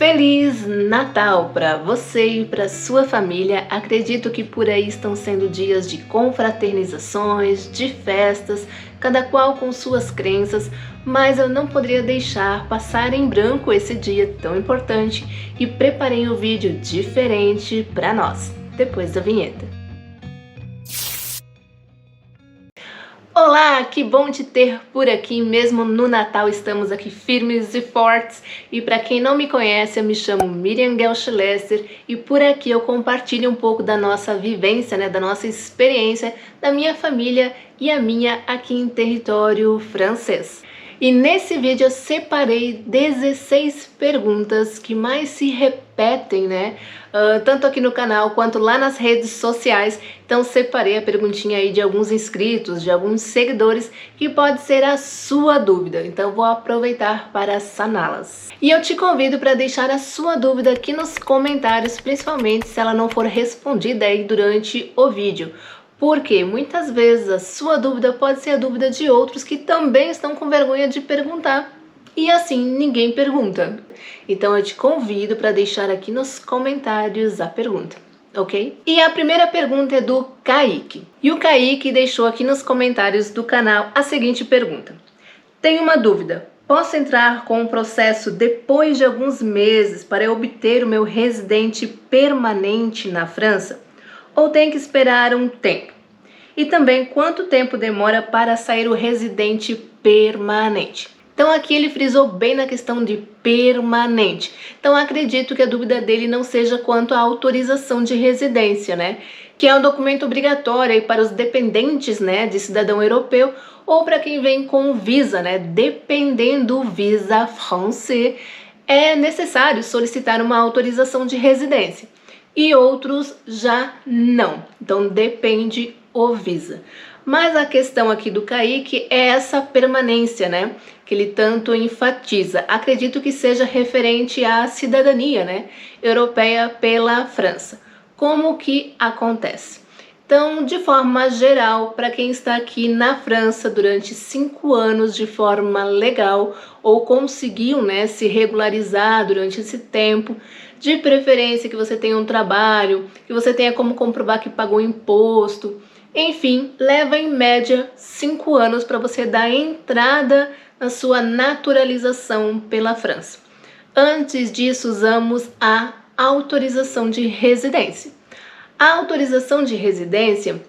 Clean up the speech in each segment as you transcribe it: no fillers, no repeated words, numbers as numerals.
Feliz Natal para você e para sua família. Acredito que por aí estão sendo dias de confraternizações, de festas, cada qual com suas crenças, mas eu não poderia deixar passar em branco esse dia tão importante e preparei um vídeo diferente para nós, depois da vinheta. Olá, que bom te ter por aqui, mesmo no Natal estamos aqui firmes e fortes. E para quem não me conhece, eu me chamo Miriam Gelschlesser e por aqui eu compartilho um pouco da nossa vivência, da nossa experiência, da minha família e a minha aqui em território francês. E nesse vídeo eu separei 16 perguntas que mais se repetem, tanto aqui no canal quanto lá nas redes sociais. Então separei a perguntinha aí de alguns inscritos, de alguns seguidores, que pode ser a sua dúvida. Então vou aproveitar para saná-las. E eu te convido para deixar a sua dúvida aqui nos comentários, principalmente se ela não for respondida aí durante o vídeo. Porque muitas vezes a sua dúvida pode ser a dúvida de outros que também estão com vergonha de perguntar. E assim ninguém pergunta. Então eu te convido para deixar aqui nos comentários a pergunta, ok? E a primeira pergunta é do Kaique. E o Kaique deixou aqui nos comentários do canal a seguinte pergunta. Tenho uma dúvida. Posso entrar com um processo depois de alguns meses para obter o meu residente permanente na França? Ou tem que esperar um tempo? E também quanto tempo demora para sair o residente permanente? Então aqui ele frisou bem na questão de permanente. Então acredito que a dúvida dele não seja quanto à autorização de residência, que é um documento obrigatório aí para os dependentes, de cidadão europeu ou para quem vem com visa, dependendo do visa francês, é necessário solicitar uma autorização de residência. E outros já não, então depende o visa. Mas a questão aqui do Kaique é essa permanência, que ele tanto enfatiza. Acredito que seja referente à cidadania, europeia pela França. Como que acontece? Então, de forma geral, para quem está aqui na França durante 5 anos de forma legal ou conseguiu, se regularizar durante esse tempo, de preferência que você tenha um trabalho, que você tenha como comprovar que pagou imposto, enfim, leva em média 5 anos para você dar entrada na sua naturalização pela França. Antes disso, usamos a autorização de residência. A autorização de residência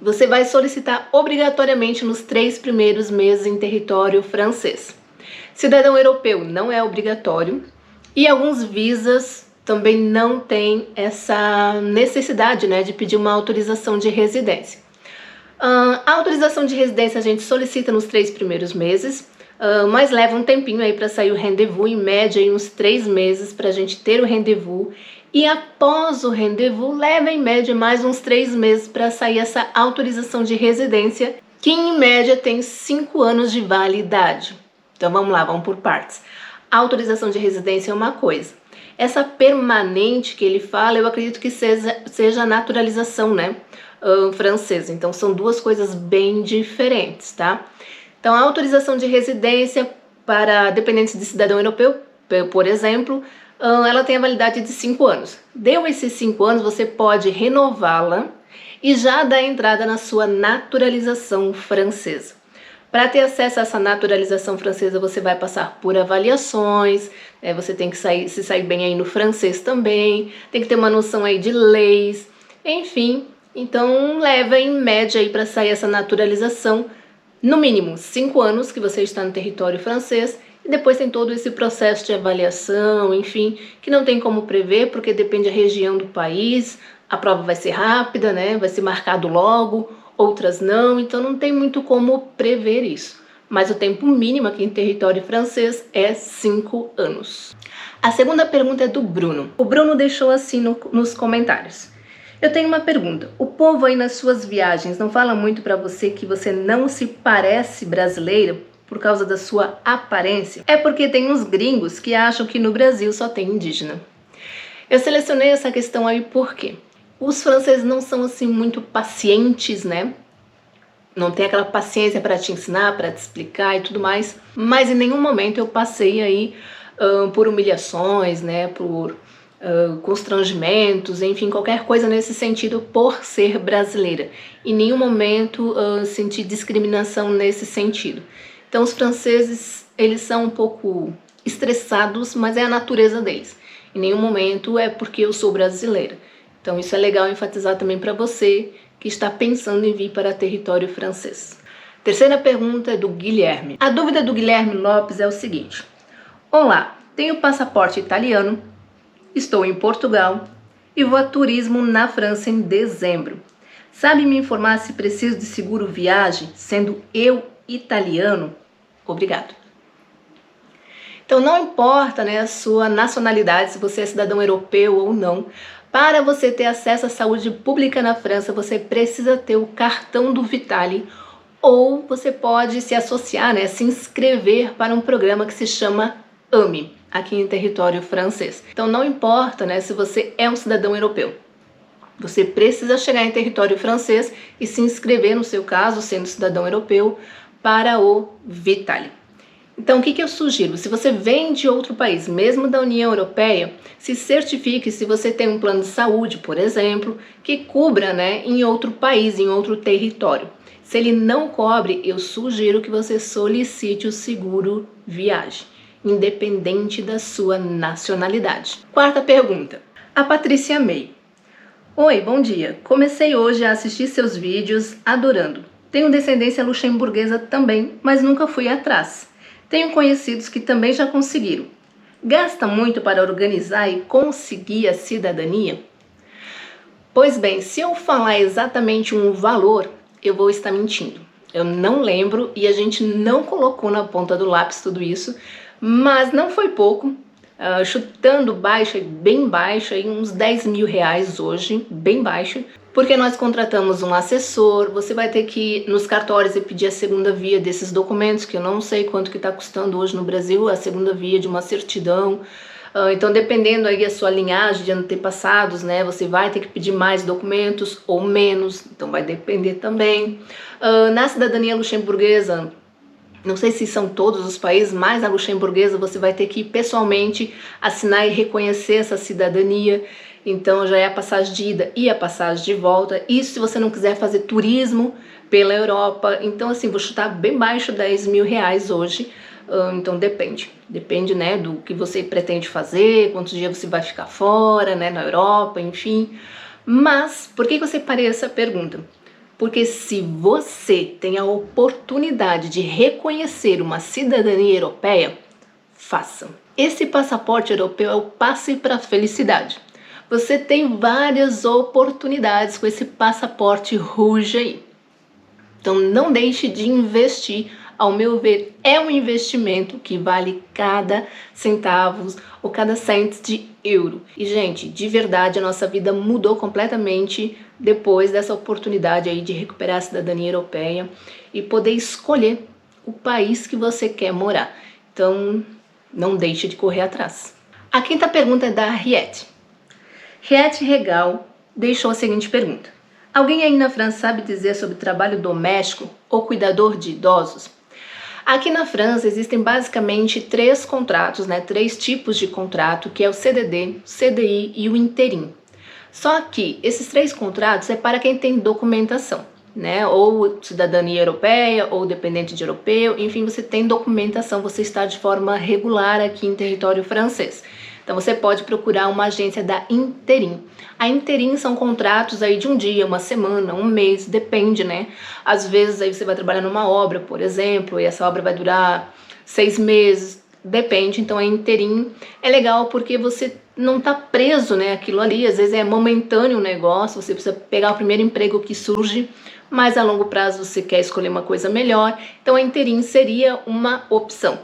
você vai solicitar obrigatoriamente nos 3 primeiros meses em território francês. Cidadão europeu não é obrigatório e alguns visas também não têm essa necessidade de pedir uma autorização de residência. A autorização de residência a gente solicita nos 3 primeiros meses, mas leva um tempinho aí para sair o rendezvous, em média aí uns 3 meses para a gente ter o rendezvous. E após o rendezvous, leva em média mais uns 3 meses para sair essa autorização de residência, que em média tem 5 anos de validade. Então vamos lá, vamos por partes. A autorização de residência é uma coisa. Essa permanente que ele fala, eu acredito que seja a naturalização, francesa. Então são 2 coisas bem diferentes, tá? Então a autorização de residência para dependentes de cidadão europeu, por exemplo, ela tem a validade de 5 anos. Deu esses 5 anos, você pode renová-la e já dar entrada na sua naturalização francesa. Para ter acesso a essa naturalização francesa, você vai passar por avaliações, você tem que se sair bem aí no francês também, tem que ter uma noção aí de leis, enfim. Então leva em média aí para sair essa naturalização, no mínimo 5 anos que você está no território francês. E depois tem todo esse processo de avaliação, enfim, que não tem como prever, porque depende da região do país, a prova vai ser rápida, vai ser marcado logo, outras não, então não tem muito como prever isso. Mas o tempo mínimo aqui em território francês é 5 anos. A segunda pergunta é do Bruno. O Bruno deixou assim nos comentários. Eu tenho uma pergunta. O povo aí nas suas viagens não fala muito para você que você não se parece brasileiro por causa da sua aparência? É porque tem uns gringos que acham que no Brasil só tem indígena. Eu selecionei essa questão aí porque os franceses não são assim muito pacientes, Não tem aquela paciência para te ensinar, para te explicar e tudo mais. Mas em nenhum momento eu passei aí por humilhações, né, por constrangimentos, enfim, qualquer coisa nesse sentido por ser brasileira. Em nenhum momento senti discriminação nesse sentido. Então os franceses, eles são um pouco estressados, mas é a natureza deles. Em nenhum momento é porque eu sou brasileira. Então isso é legal enfatizar também para você que está pensando em vir para território francês. Terceira pergunta é do Guilherme. A dúvida do Guilherme Lopes é o seguinte: olá, tenho passaporte italiano, estou em Portugal e vou a turismo na França em dezembro. Sabe me informar se preciso de seguro viagem, sendo eu italiano? Obrigado. Então não importa, né, a sua nacionalidade, se você é cidadão europeu ou não, para você ter acesso à saúde pública na França, você precisa ter o cartão do Vitale, ou você pode se associar, né, se inscrever para um programa que se chama AME, aqui em território francês. Então não importa, né, se você é um cidadão europeu. Você precisa chegar em território francês e se inscrever, no seu caso, sendo cidadão europeu, para o Vitale. Então, o que eu sugiro? Se você vem de outro país, mesmo da União Europeia, se certifique se você tem um plano de saúde, por exemplo, que cubra, né, em outro país, em outro território. Se ele não cobre, eu sugiro que você solicite o seguro viagem, independente da sua nacionalidade. Quarta pergunta. A Patrícia May. Oi, bom dia. Comecei hoje a assistir seus vídeos, adorando. Tenho descendência luxemburguesa também, mas nunca fui atrás. Tenho conhecidos que também já conseguiram. Gasta muito para organizar e conseguir a cidadania? Pois bem, se eu falar exatamente um valor, eu vou estar mentindo. Eu não lembro e a gente não colocou na ponta do lápis tudo isso, mas não foi pouco. Chutando baixo, bem baixo, aí uns 10 mil reais hoje, bem baixo, porque nós contratamos um assessor. Você vai ter que ir nos cartórios e pedir a segunda via desses documentos, que eu não sei quanto que está custando hoje no Brasil, a segunda via de uma certidão. Então, dependendo aí da sua linhagem de antepassados, né, você vai ter que pedir mais documentos ou menos, então vai depender também. Na cidadania luxemburguesa, não sei se são todos os países, mas a luxemburguesa você vai ter que ir pessoalmente assinar e reconhecer essa cidadania. Então já é a passagem de ida e a passagem de volta. Isso se você não quiser fazer turismo pela Europa. Então assim, vou chutar bem baixo 10 mil reais hoje. Então depende, né, do que você pretende fazer, quantos dias você vai ficar fora, né, na Europa, enfim. Mas por que eu separei essa pergunta? Porque se você tem a oportunidade de reconhecer uma cidadania europeia, façam. Esse passaporte europeu é o passe para a felicidade. Você tem várias oportunidades com esse passaporte rouge aí. Então não deixe de investir. Ao meu ver, é um investimento que vale cada centavo ou cada cento de euro. E, gente, de verdade, a nossa vida mudou completamente depois dessa oportunidade aí de recuperar a cidadania europeia e poder escolher o país que você quer morar. Então, não deixe de correr atrás. A quinta pergunta é da Riette. Riette Regal deixou a seguinte pergunta. Alguém aí na França sabe dizer sobre trabalho doméstico ou cuidador de idosos? Aqui na França existem basicamente três contratos, né? Três tipos de contrato, que é o CDD, CDI e o interim. Só que esses três contratos é para quem tem documentação, né? Ou cidadania europeia, ou dependente de europeu, enfim, você tem documentação, você está de forma regular aqui em território francês. Então você pode procurar uma agência da interim. A interim são contratos aí de um dia, uma semana, um mês, depende, né? Às vezes aí você vai trabalhar numa obra, por exemplo, e essa obra vai durar 6 meses, depende. Então a interim é legal porque você não tá preso, né, aquilo ali. Às vezes é momentâneo o negócio, você precisa pegar o primeiro emprego que surge, mas a longo prazo você quer escolher uma coisa melhor. Então a interim seria uma opção.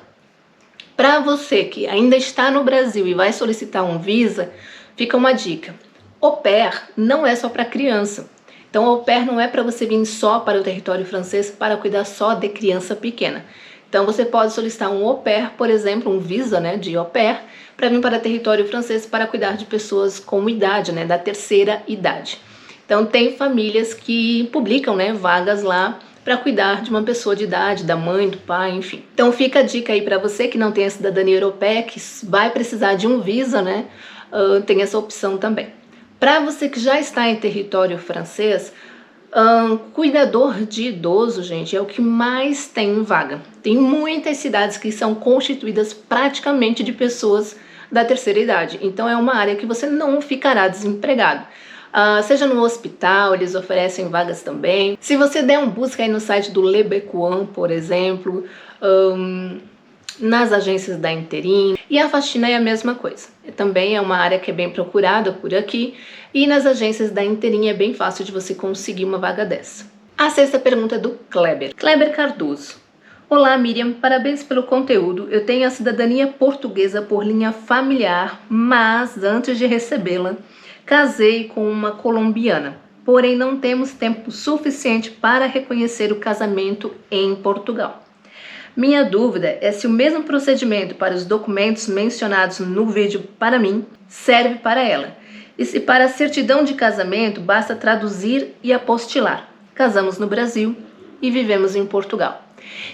Para você que ainda está no Brasil e vai solicitar um visa, fica uma dica. Au pair não é só para criança. Então, au pair não é para você vir só para o território francês para cuidar só de criança pequena. Então, você pode solicitar um au pair, por exemplo, um visa, né, de au pair, para vir para o território francês para cuidar de pessoas com idade, né, da terceira idade. Então, tem famílias que publicam, né, vagas lá para cuidar de uma pessoa de idade, da mãe, do pai, enfim. Então fica a dica aí para você que não tem a cidadania europeia, que vai precisar de um visa, né? Tem essa opção também. Para você que já está em território francês, cuidador de idoso, gente, é o que mais tem vaga. Tem muitas cidades que são constituídas praticamente de pessoas da terceira idade. Então é uma área que você não ficará desempregado. Seja no hospital, eles oferecem vagas também. Se você der um busca aí no site do Le Becuan, por exemplo, nas agências da Interim, e a faxina é a mesma coisa. Também é uma área que é bem procurada por aqui, e nas agências da Interim é bem fácil de você conseguir uma vaga dessa. A sexta pergunta é do Kleber. Kleber Cardoso. Olá, Miriam, parabéns pelo conteúdo. Eu tenho a cidadania portuguesa por linha familiar, mas antes de recebê-la, casei com uma colombiana. Porém, não temos tempo suficiente para reconhecer o casamento em Portugal. Minha dúvida é se o mesmo procedimento para os documentos mencionados no vídeo para mim serve para ela. E se para a certidão de casamento basta traduzir e apostilar. Casamos no Brasil e vivemos em Portugal.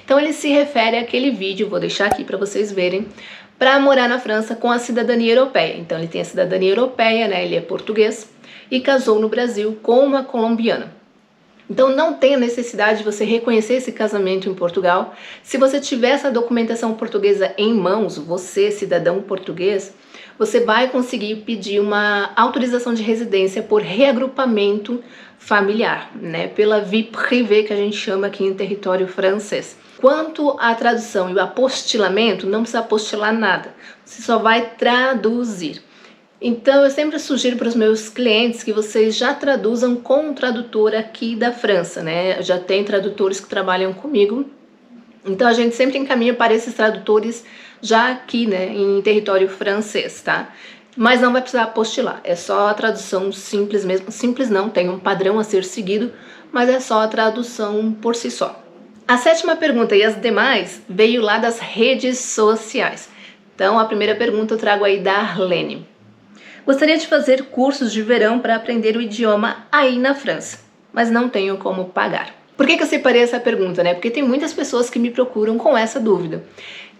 Então ele se refere àquele vídeo, vou deixar aqui para vocês verem, para morar na França com a cidadania europeia. Então ele tem a cidadania europeia, né? Ele é português e casou no Brasil com uma colombiana. Então não tem a necessidade de você reconhecer esse casamento em Portugal. Se você tiver essa documentação portuguesa em mãos, você, cidadão português, você vai conseguir pedir uma autorização de residência por reagrupamento familiar, né? Pela vie privée, que a gente chama aqui em território francês. Quanto à tradução e o apostilamento, não precisa apostilar nada, você só vai traduzir. Então eu sempre sugiro para os meus clientes que vocês já traduzam com um tradutor aqui da França, né? Já tem tradutores que trabalham comigo, então a gente sempre encaminha para esses tradutores já aqui, né, em território francês, tá? Mas não vai precisar apostilar, é só a tradução simples mesmo. Simples não, tem um padrão a ser seguido, mas é só a tradução por si só. A sétima pergunta e as demais veio lá das redes sociais. Então a primeira pergunta eu trago aí da Arlene. Gostaria de fazer cursos de verão para aprender o idioma aí na França, mas não tenho como pagar. Por que eu separei essa pergunta, né? Porque tem muitas pessoas que me procuram com essa dúvida.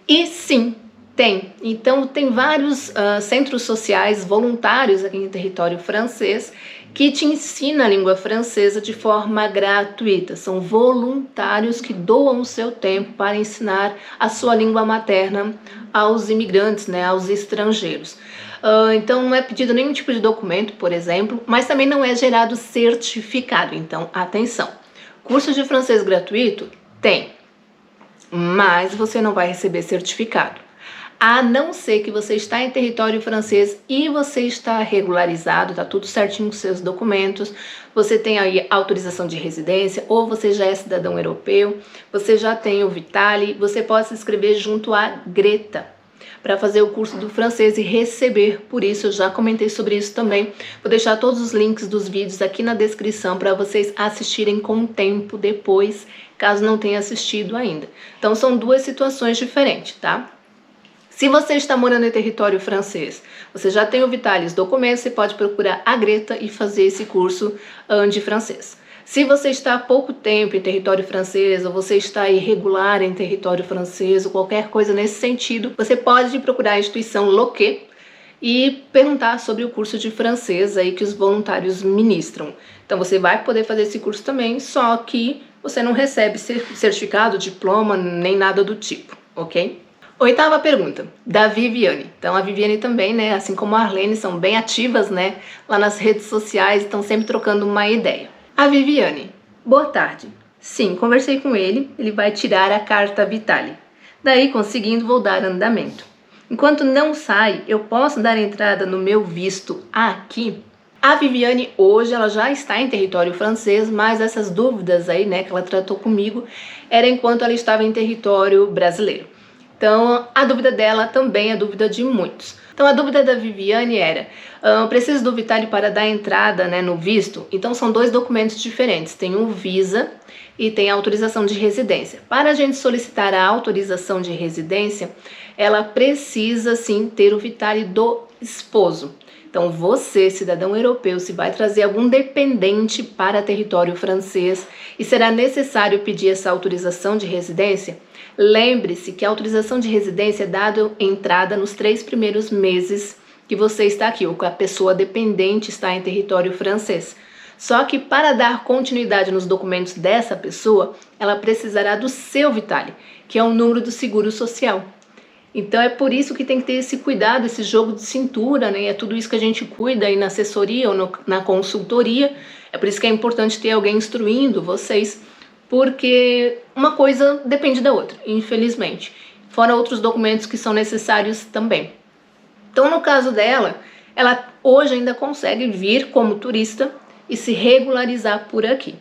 E sim, tem. Então tem vários centros sociais voluntários aqui em território francês que te ensinam a língua francesa de forma gratuita. São voluntários que doam o seu tempo para ensinar a sua língua materna aos imigrantes, né, aos estrangeiros. Então não é pedido nenhum tipo de documento, por exemplo, mas também não é gerado certificado. Então, atenção. Curso de francês gratuito? Tem, mas você não vai receber certificado. A não ser que você está em território francês e você está regularizado, está tudo certinho com seus documentos, você tem aí autorização de residência, ou você já é cidadão europeu, você já tem o Vitali, você pode se inscrever junto à Greta para fazer o curso do francês e receber por isso. Eu já comentei sobre isso também. Vou deixar todos os links dos vídeos aqui na descrição para vocês assistirem com o tempo depois, caso não tenha assistido ainda. Então são duas situações diferentes, tá? Se você está morando em território francês, você já tem o Vitali, os documentos, você pode procurar a Greta e fazer esse curso de francês. Se você está há pouco tempo em território francês, ou você está irregular em território francês, ou qualquer coisa nesse sentido, você pode procurar a instituição Loquet e perguntar sobre o curso de francês aí que os voluntários ministram. Então você vai poder fazer esse curso também, só que você não recebe certificado, diploma, nem nada do tipo, ok? Oitava pergunta, da Viviane. Então a Viviane também, né, assim como a Arlene, são bem ativas, né, lá nas redes sociais, estão sempre trocando uma ideia. A Viviane, boa tarde. Sim, conversei com ele, ele vai tirar a carta Vitali. Daí, conseguindo, vou dar andamento. Enquanto não sai, eu posso dar entrada no meu visto aqui? A Viviane hoje, ela já está em território francês, mas essas dúvidas aí, né, que ela tratou comigo, era enquanto ela estava em território brasileiro. Então, a dúvida dela também é a dúvida de muitos. Então, a dúvida da Viviane era, preciso do Vitali para dar entrada, né, no visto? Então, são dois documentos diferentes. Tem o Visa e tem a autorização de residência. Para a gente solicitar a autorização de residência, ela precisa sim ter o Vitale do esposo. Então você, cidadão europeu, se vai trazer algum dependente para território francês e será necessário pedir essa autorização de residência, lembre-se que a autorização de residência é dada entrada nos 3 primeiros meses que você está aqui, ou que a pessoa dependente está em território francês. Só que para dar continuidade nos documentos dessa pessoa, ela precisará do seu Vitale, que é o número do seguro social. Então é por isso que tem que ter esse cuidado, esse jogo de cintura, né? É tudo isso que a gente cuida aí na assessoria ou na consultoria. É por isso que é importante ter alguém instruindo vocês, porque uma coisa depende da outra, infelizmente. Fora outros documentos que são necessários também. Então, no caso dela, ela hoje ainda consegue vir como turista e se regularizar por aqui.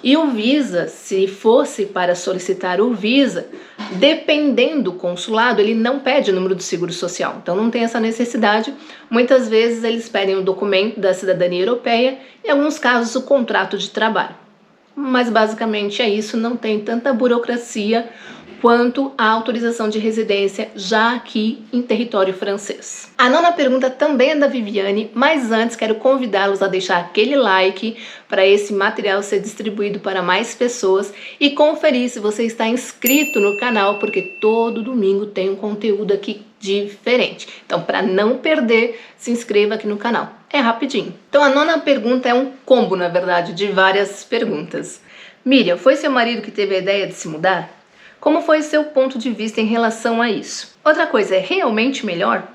E o Visa, se fosse para solicitar o Visa, dependendo do consulado, ele não pede o número do seguro social. Então não tem essa necessidade. Muitas vezes eles pedem o documento da cidadania europeia e, em alguns casos, o contrato de trabalho. Mas basicamente é isso, não tem tanta burocracia quanto a autorização de residência já aqui em território francês. A 9ª pergunta também é da Viviane, mas antes quero convidá-los a deixar aquele like para esse material ser distribuído para mais pessoas e conferir se você está inscrito no canal, porque todo domingo tem um conteúdo aqui diferente. Então, para não perder, se inscreva aqui no canal. É rapidinho. Então, a 9ª pergunta é um combo, na verdade, de várias perguntas. Miriam, foi seu marido que teve a ideia de se mudar? Como foi seu ponto de vista em relação a isso? Outra coisa, é realmente melhor?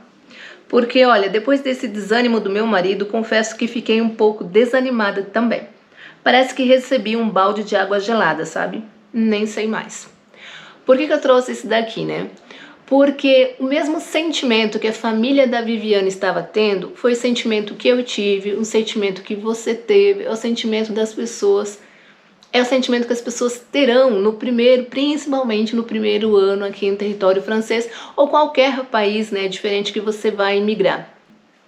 Porque, olha, depois desse desânimo do meu marido, confesso que fiquei um pouco desanimada também. Parece que recebi um balde de água gelada, sabe? Nem sei mais. Por que eu trouxe isso daqui, né? Porque o mesmo sentimento que a família da Viviane estava tendo foi o sentimento que eu tive, o sentimento que você teve, é o sentimento das pessoas. É o sentimento que as pessoas terão no primeiro, principalmente no primeiro ano aqui em território francês ou qualquer país, né, diferente que você vai emigrar.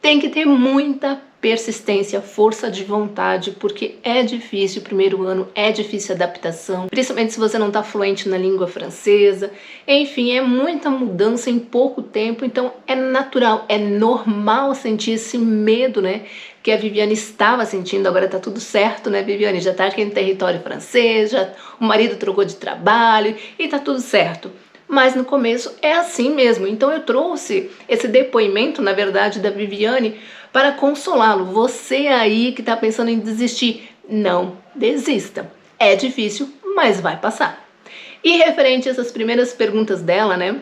Tem que ter muita persistência, força de vontade, porque é difícil o primeiro ano, é difícil a adaptação, principalmente se você não está fluente na língua francesa. Enfim, é muita mudança em pouco tempo, então é natural, é normal sentir esse medo, né, que a Viviane estava sentindo. Agora tá tudo certo, né, Viviane? Já tá aqui em território francês, já o marido trocou de trabalho e tá tudo certo. Mas no começo é assim mesmo. Então eu trouxe esse depoimento, na verdade, da Viviane para consolá-lo. Você aí que tá pensando em desistir, não desista. É difícil, mas vai passar. E referente a essas primeiras perguntas dela, né?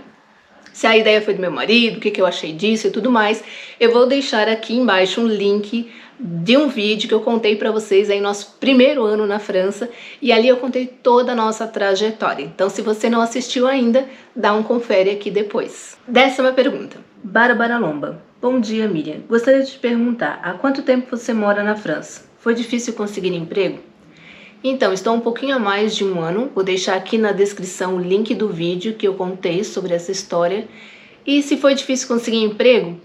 Se a ideia foi do meu marido, o que eu achei disso e tudo mais, eu vou deixar aqui embaixo um link de um vídeo que eu contei para vocês aí nosso primeiro ano na França, e ali eu contei toda a nossa trajetória. Então, se você não assistiu ainda, dá um confere aqui depois. 10ª pergunta. Bárbara Lomba. Bom dia, Miriam. Gostaria de te perguntar, há quanto tempo você mora na França? Foi difícil conseguir emprego? Então, estou um pouquinho a mais de 1 ano, vou deixar aqui na descrição o link do vídeo que eu contei sobre essa história. E se foi difícil conseguir emprego?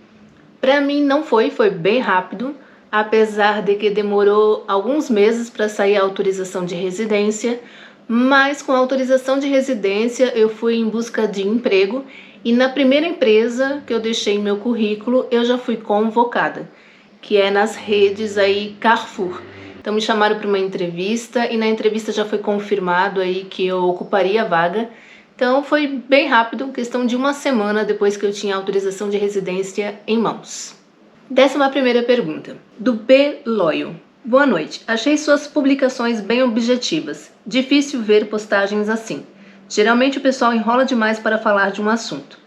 Para mim não foi bem rápido, apesar de que demorou alguns meses para sair a autorização de residência, mas com a autorização de residência eu fui em busca de emprego e na primeira empresa que eu deixei meu currículo eu já fui convocada, que é nas redes aí Carrefour. Então me chamaram para uma entrevista e na entrevista já foi confirmado aí que eu ocuparia a vaga. Então foi bem rápido, questão de 1 semana depois que eu tinha a autorização de residência em mãos. 11ª pergunta, do B. Loyo. Boa noite, achei suas publicações bem objetivas. Difícil ver postagens assim. Geralmente o pessoal enrola demais para falar de um assunto.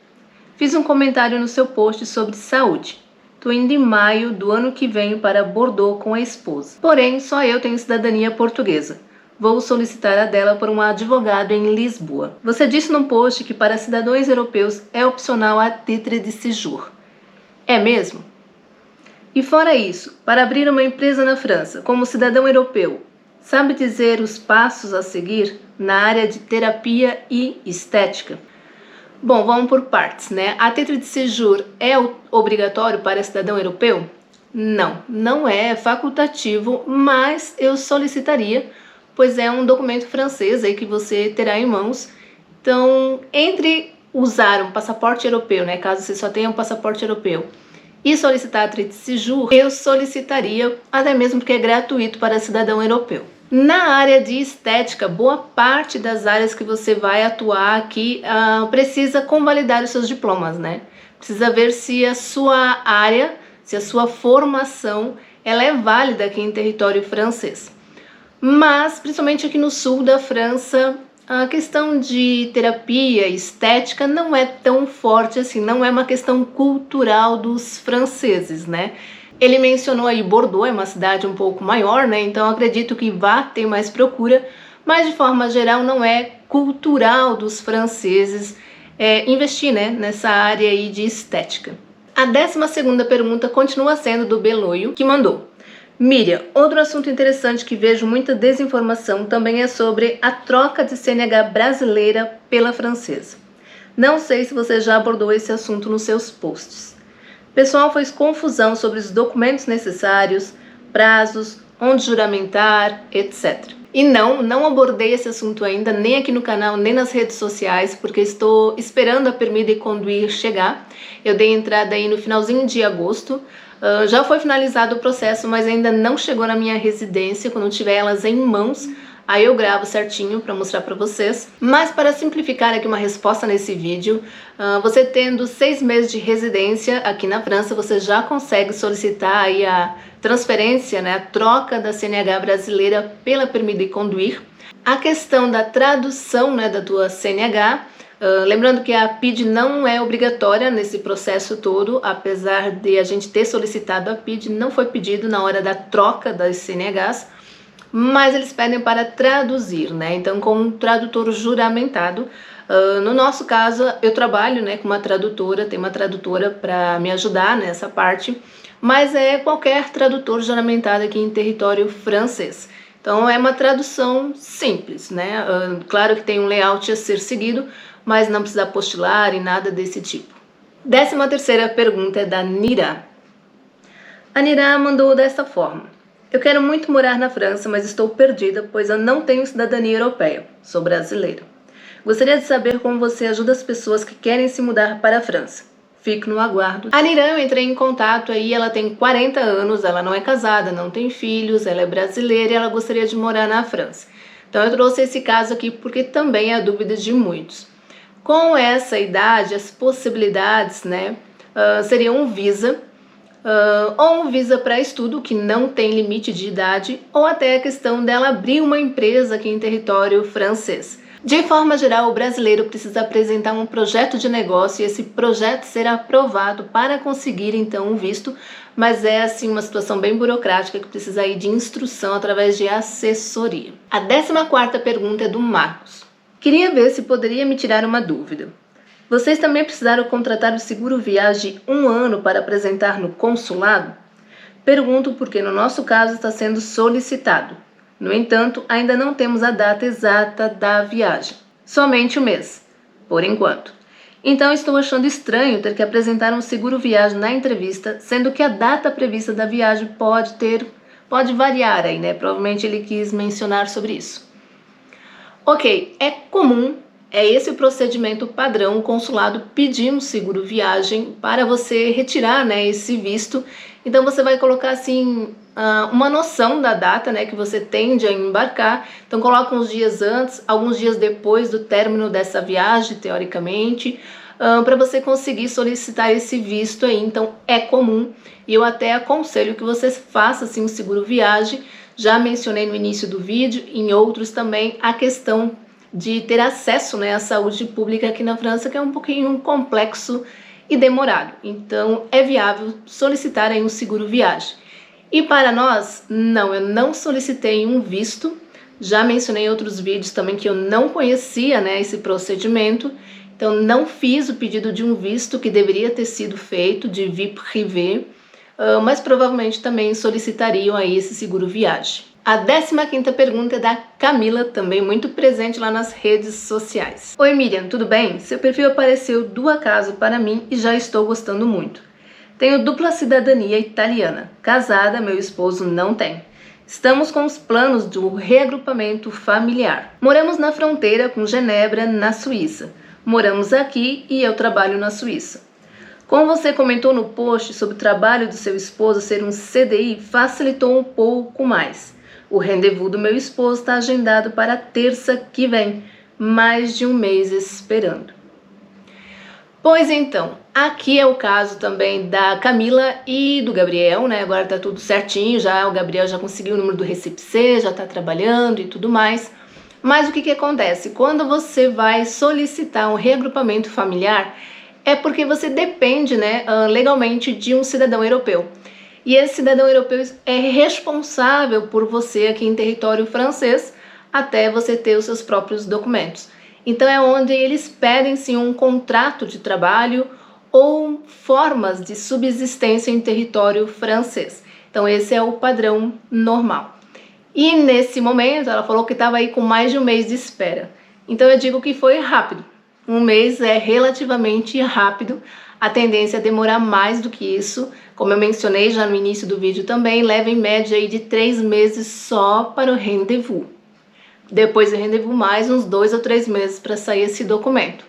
Fiz um comentário no seu post sobre saúde. Tô indo em maio do ano que vem para Bordeaux com a esposa. Porém, só eu tenho cidadania portuguesa. Vou solicitar a dela por um advogado em Lisboa. Você disse num post que para cidadãos europeus é opcional a titre de séjour. É mesmo? E fora isso, para abrir uma empresa na França como cidadão europeu, sabe dizer os passos a seguir na área de terapia e estética? Bom, vamos por partes, né? A titre de séjour é obrigatório para cidadão europeu? Não, não é facultativo, mas eu solicitaria pois é um documento francês aí que você terá em mãos. Então, entre usar um passaporte europeu, né, caso você só tenha um passaporte europeu, e solicitar a titre de séjour, eu solicitaria, até mesmo porque é gratuito para cidadão europeu. Na área de estética, boa parte das áreas que você vai atuar aqui precisa convalidar os seus diplomas, né? Precisa ver se a sua área, se a sua formação, ela é válida aqui em território francês. Mas, principalmente aqui no sul da França, a questão de terapia e estética não é tão forte assim, não é uma questão cultural dos franceses, né? Ele mencionou aí Bordeaux, é uma cidade um pouco maior, né? Então acredito que vá ter mais procura, mas de forma geral não é cultural dos franceses investir, né, nessa área aí de estética. A 12ª pergunta continua sendo do Beloio, que mandou: Miriam, outro assunto interessante que vejo muita desinformação também é sobre a troca de CNH brasileira pela francesa. Não sei se você já abordou esse assunto nos seus posts. Pessoal, fez confusão sobre os documentos necessários, prazos, onde juramentar, etc. E não abordei esse assunto ainda, nem aqui no canal, nem nas redes sociais, porque estou esperando a Permis de Conduire chegar. Eu dei entrada aí no finalzinho de agosto. Já foi finalizado o processo, mas ainda não chegou na minha residência. Quando tiver elas em mãos, aí eu gravo certinho para mostrar para vocês. Mas para simplificar aqui uma resposta nesse vídeo, você tendo 6 meses de residência aqui na França, você já consegue solicitar aí a transferência, né, a troca da CNH brasileira pela Permis de Conduire. A questão da tradução, né, da tua CNH, lembrando que a PID não é obrigatória nesse processo todo, apesar de a gente ter solicitado a PID, não foi pedido na hora da troca das CNHs, mas eles pedem para traduzir, né? Então, com um tradutor juramentado. No nosso caso, eu trabalho, né, com uma tradutora, tem uma tradutora para me ajudar nessa parte, mas é qualquer tradutor juramentado aqui em território francês. Então, é uma tradução simples, né? Claro que tem um layout a ser seguido, mas não precisa apostilar e nada desse tipo. 13ª pergunta é da Nira. A Nira mandou desta forma: eu quero muito morar na França, mas estou perdida, pois eu não tenho cidadania europeia. Sou brasileira. Gostaria de saber como você ajuda as pessoas que querem se mudar para a França. Fico no aguardo. A Nira, eu entrei em contato aí, ela tem 40 anos, ela não é casada, não tem filhos, ela é brasileira e ela gostaria de morar na França. Então eu trouxe esse caso aqui porque também é a dúvida de muitos. Com essa idade, as possibilidades, né, seriam um visa, ou um visa para estudo que não tem limite de idade, ou até a questão dela abrir uma empresa aqui em território francês. De forma geral, o brasileiro precisa apresentar um projeto de negócio e esse projeto será aprovado para conseguir então um visto, mas é assim uma situação bem burocrática que precisa ir de instrução através de assessoria. A 14ª pergunta é do Marcos. Queria ver se poderia me tirar uma dúvida. Vocês também precisaram contratar o seguro viagem 1 ano para apresentar no consulado? Pergunto porque no nosso caso está sendo solicitado. No entanto, ainda não temos a data exata da viagem. Somente o mês, por enquanto. Então estou achando estranho ter que apresentar um seguro viagem na entrevista, sendo que a data prevista da viagem pode variar aí, né? Provavelmente ele quis mencionar sobre isso. Ok, é comum, é esse o procedimento padrão, o consulado pedir um seguro viagem para você retirar, né, esse visto. Então você vai colocar assim uma noção da data, né, que você tende a embarcar. Então coloca uns dias antes, alguns dias depois do término dessa viagem, teoricamente, para você conseguir solicitar esse visto aí. Então é comum e eu até aconselho que você faça assim um seguro viagem. Já mencionei no início do vídeo, em outros também, a questão de ter acesso, né, à saúde pública aqui na França, que é um pouquinho complexo e demorado. Então, é viável solicitar aí um seguro viagem. E para nós, não, eu não solicitei um visto. Já mencionei em outros vídeos também que eu não conhecia, né, esse procedimento. Então, não fiz o pedido de um visto que deveria ter sido feito, de vie privée. Mas provavelmente também solicitariam aí esse seguro viagem. A 15ª pergunta é da Camila, também muito presente lá nas redes sociais. Oi Miriam, tudo bem? Seu perfil apareceu do acaso para mim e já estou gostando muito. Tenho dupla cidadania italiana. Casada, meu esposo não tem. Estamos com os planos do reagrupamento familiar. Moramos na fronteira com Genebra, na Suíça. Moramos aqui e eu trabalho na Suíça. Como você comentou no post sobre o trabalho do seu esposo ser um CDI, facilitou um pouco mais. O rendezvous do meu esposo está agendado para terça que vem, mais de um mês esperando. Pois então, aqui é o caso também da Camila e do Gabriel, né? Agora tá tudo certinho, já o Gabriel já conseguiu o número do Recife-C, já tá trabalhando e tudo mais. Mas o que acontece? Quando você vai solicitar um reagrupamento familiar, é porque você depende, né, legalmente de um cidadão europeu. E esse cidadão europeu é responsável por você aqui em território francês até você ter os seus próprios documentos. Então é onde eles pedem sim um contrato de trabalho ou formas de subsistência em território francês. Então esse é o padrão normal. E nesse momento ela falou que estava aí com mais de um mês de espera. Então eu digo que foi rápido. Um mês é relativamente rápido. A tendência é demorar mais do que isso. Como eu mencionei já no início do vídeo também, leva em média aí de 3 meses só para o rendezvous. Depois do rendezvous, mais uns 2 ou 3 meses para sair esse documento.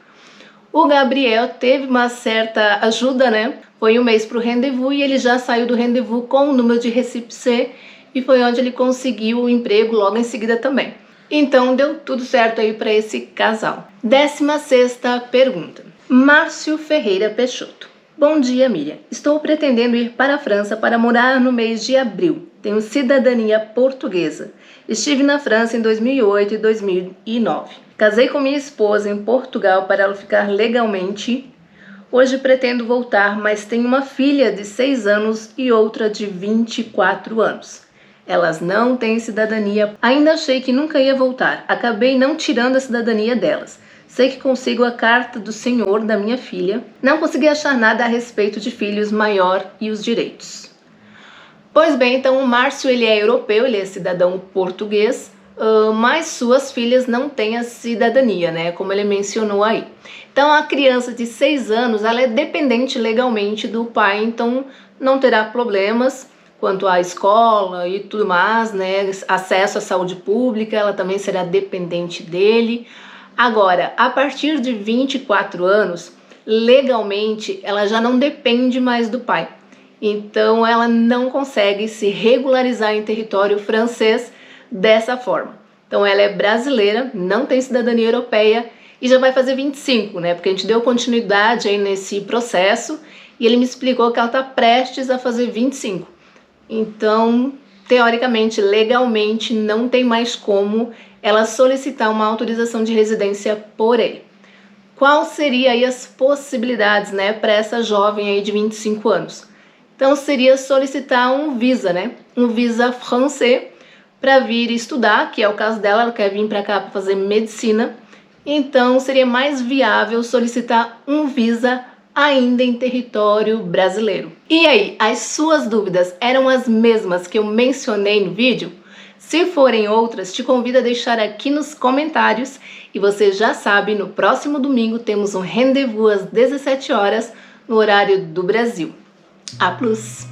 O Gabriel teve uma certa ajuda, né? Foi um mês para o rendezvous e ele já saiu do rendezvous com o número de Recife-C e foi onde ele conseguiu o emprego logo em seguida também. Então deu tudo certo aí para esse casal. 16ª pergunta. Márcio Ferreira Peixoto. Bom dia, Miriam. Estou pretendendo ir para a França para morar no mês de abril. Tenho cidadania portuguesa. Estive na França em 2008 e 2009. Casei com minha esposa em Portugal para ela ficar legalmente. Hoje pretendo voltar, mas tenho uma filha de 6 anos e outra de 24 anos. Elas não têm cidadania. Ainda achei que nunca ia voltar. Acabei não tirando a cidadania delas. Sei que consigo a carta do senhor da minha filha. Não consegui achar nada a respeito de filhos maior e os direitos. Pois bem, então o Márcio ele é europeu, ele é cidadão português, mas suas filhas não têm a cidadania, né? Como ele mencionou aí. Então a criança de 6 anos ela é dependente legalmente do pai, então não terá problemas quanto à escola e tudo mais, né? Acesso à saúde pública, ela também será dependente dele. Agora, a partir de 24 anos, legalmente, ela já não depende mais do pai. Então, ela não consegue se regularizar em território francês dessa forma. Então, ela é brasileira, não tem cidadania europeia e já vai fazer 25, né? Porque a gente deu continuidade aí nesse processo e ele me explicou que ela está prestes a fazer 25. Então, teoricamente, legalmente, não tem mais como ela solicitar uma autorização de residência por ele. Qual seria aí as possibilidades, né, para essa jovem aí de 25 anos? Então seria solicitar um visa, né, um visa francês para vir estudar, que é o caso dela, ela quer vir para cá para fazer medicina. Então seria mais viável solicitar um visa ainda em território brasileiro. E aí, as suas dúvidas eram as mesmas que eu mencionei no vídeo? Se forem outras, te convido a deixar aqui nos comentários. E você já sabe, no próximo domingo temos um rendezvous às 17 horas no horário do Brasil. A plus!